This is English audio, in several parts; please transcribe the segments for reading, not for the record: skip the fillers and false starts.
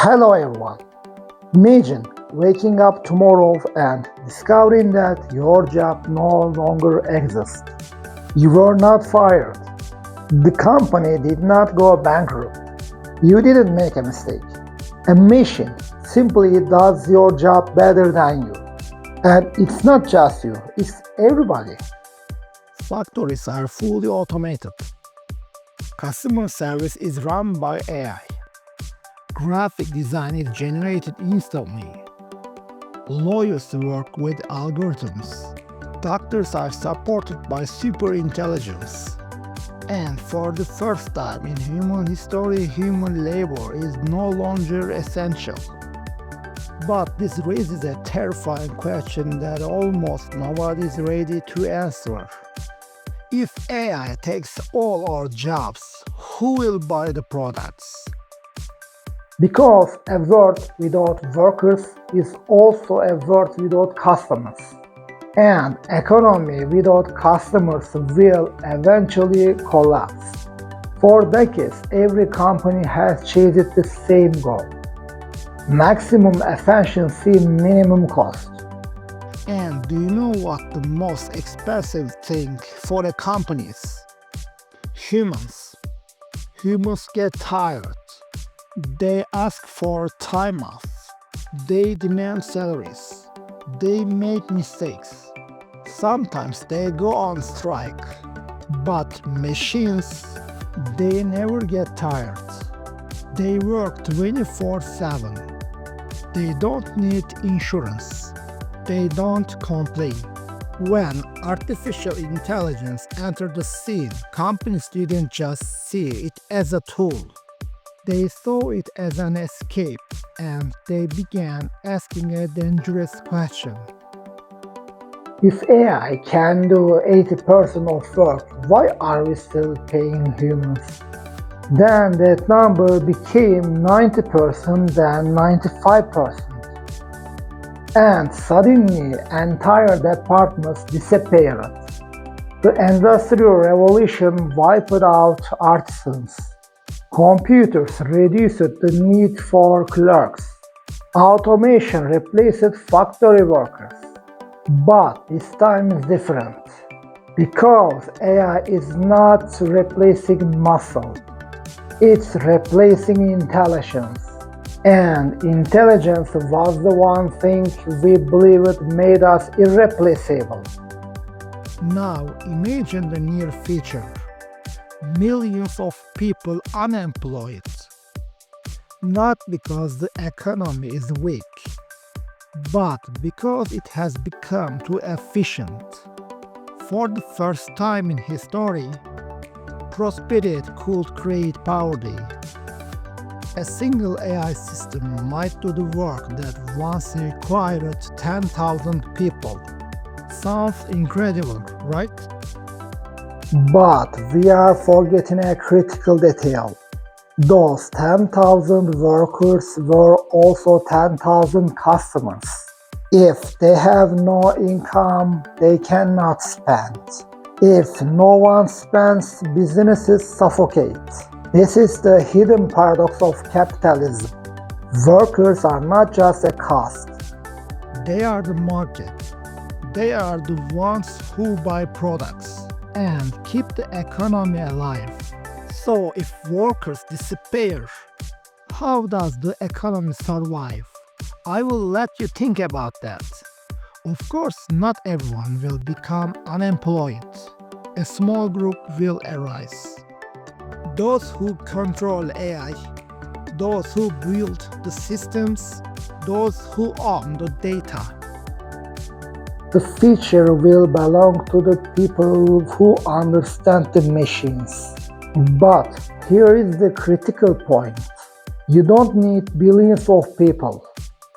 Hello everyone. Imagine waking up tomorrow and discovering that your job no longer exists. You were not fired. The company did not go bankrupt. You didn't make a mistake. A machine simply does your job better than you. And it's not just you, it's everybody. Factories are fully automated. Customer service is run by AI. Graphic design is generated instantly. Lawyers work with algorithms. Doctors are supported by superintelligence. And for the first time in human history, human labor is no longer essential. But this raises a terrifying question that almost nobody is ready to answer. If AI takes all our jobs, who will buy the products? Because a world without workers is also a world without customers. And economy without customers will eventually collapse. For decades, every company has chased the same goal: maximum efficiency, minimum cost. And do you know what the most expensive thing for the companies? Humans. Humans get tired. They ask for time off. They demand salaries. They make mistakes. Sometimes they go on strike. But machines, they never get tired. They work 24/7. They don't need insurance. They don't complain. When artificial intelligence entered the scene, companies didn't just see it as a tool. They saw it as an escape, and they began asking a dangerous question. If AI can do 80% of work, why are we still paying humans? Then that number became 90%, then 95%. And suddenly entire departments disappeared. The Industrial Revolution wiped out artisans. Computers reduced the need for clerks. Automation replaced factory workers. But this time is different. Because AI is not replacing muscle, it's replacing intelligence. And intelligence was the one thing we believed made us irreplaceable. Now imagine the near future. Millions of people unemployed. Not because the economy is weak, but because it has become too efficient. For the first time in history, prosperity could create poverty. A single AI system might do the work that once required 10,000 people. Sounds incredible, right? But we are forgetting a critical detail. Those 10,000 workers were also 10,000 customers. If they have no income, they cannot spend. If no one spends, businesses suffocate. This is the hidden paradox of capitalism. Workers are not just a cost. They are the market. They are the ones who buy products and keep the economy alive. So if workers disappear, how does the economy survive? I will let you think about that. Of course, not everyone will become unemployed. A small group will arise. Those who control AI, those who build the systems, those who own the data. The future will belong to the people who understand the machines. But here is the critical point. You don't need billions of people.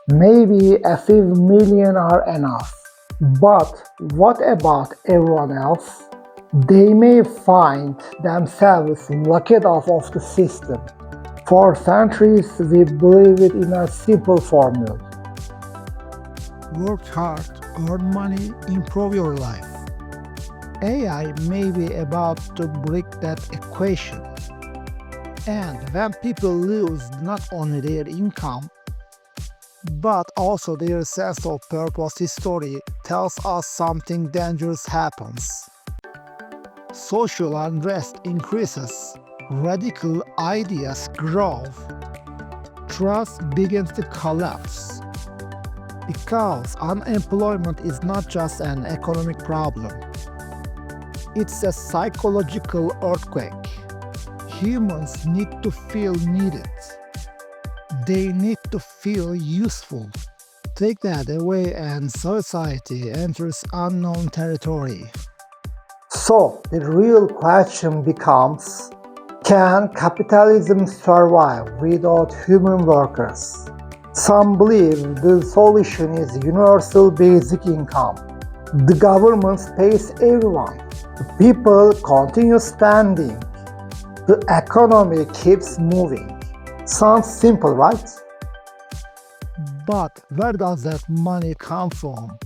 Maybe a few million are enough. But what about everyone else? They may find themselves locked off of the system. For centuries, we believed in a simple formula. Work hard, earn money, improve your life. AI may be about to break that equation. And when people lose not only their income, but also their sense of purpose, history tells us something dangerous happens. Social unrest increases, radical ideas grow, trust begins to collapse. Because unemployment is not just an economic problem, it's a psychological earthquake. Humans need to feel needed. They need to feel useful. Take that away and society enters unknown territory. So the real question becomes, can capitalism survive without human workers? Some believe the solution is universal basic income. The government pays everyone. The people continue spending. The economy keeps moving. Sounds simple, right? But where does that money come from?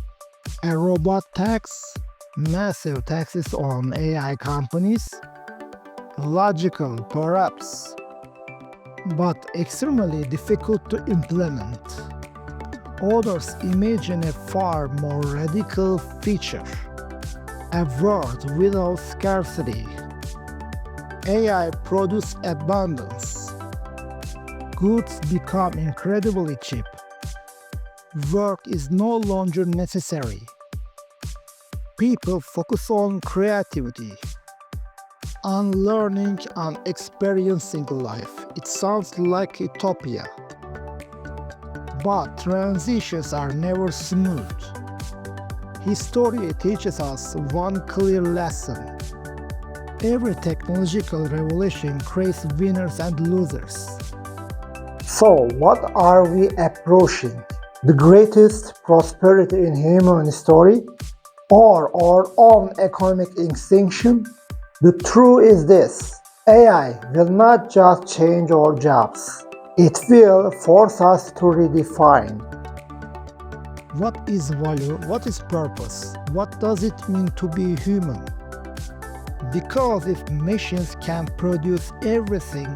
A robot tax? Massive taxes on AI companies? Logical, perhaps, but extremely difficult to implement. Others imagine a far more radical feature, a world without scarcity. AI produces abundance. Goods become incredibly cheap. Work is no longer necessary. People focus on creativity, on learning, on experiencing life. It sounds like utopia. But transitions are never smooth. History teaches us one clear lesson. Every technological revolution creates winners and losers. So what are we approaching? The greatest prosperity in human history? Or our own economic extinction? The truth is this: AI will not just change our jobs. It will force us to redefine. What is value? What is purpose? What does it mean to be human? Because if machines can produce everything,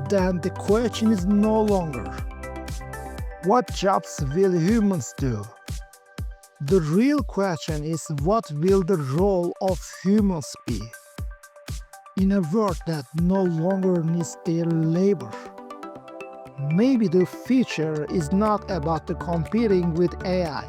then the question is no longer, what jobs will humans do? The real question is, what will the role of humans be in a world that no longer needs their labor? Maybe the future is not about competing with AI.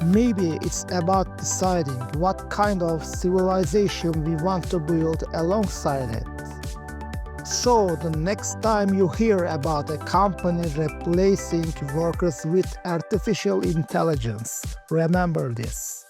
Maybe it's about deciding what kind of civilization we want to build alongside it. So the next time you hear about a company replacing workers with artificial intelligence, remember this.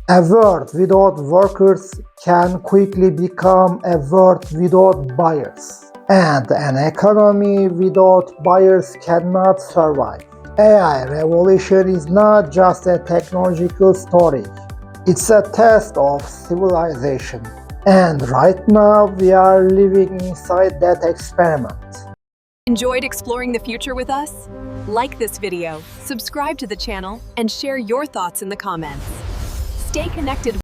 A world without workers can quickly become a world without buyers. And an economy without buyers cannot survive. AI revolution is not just a technological story. It's a test of civilization. And right now we are living inside that experiment. Enjoyed exploring the future with us? Like this video, subscribe to the channel, and share your thoughts in the comments. Stay connected.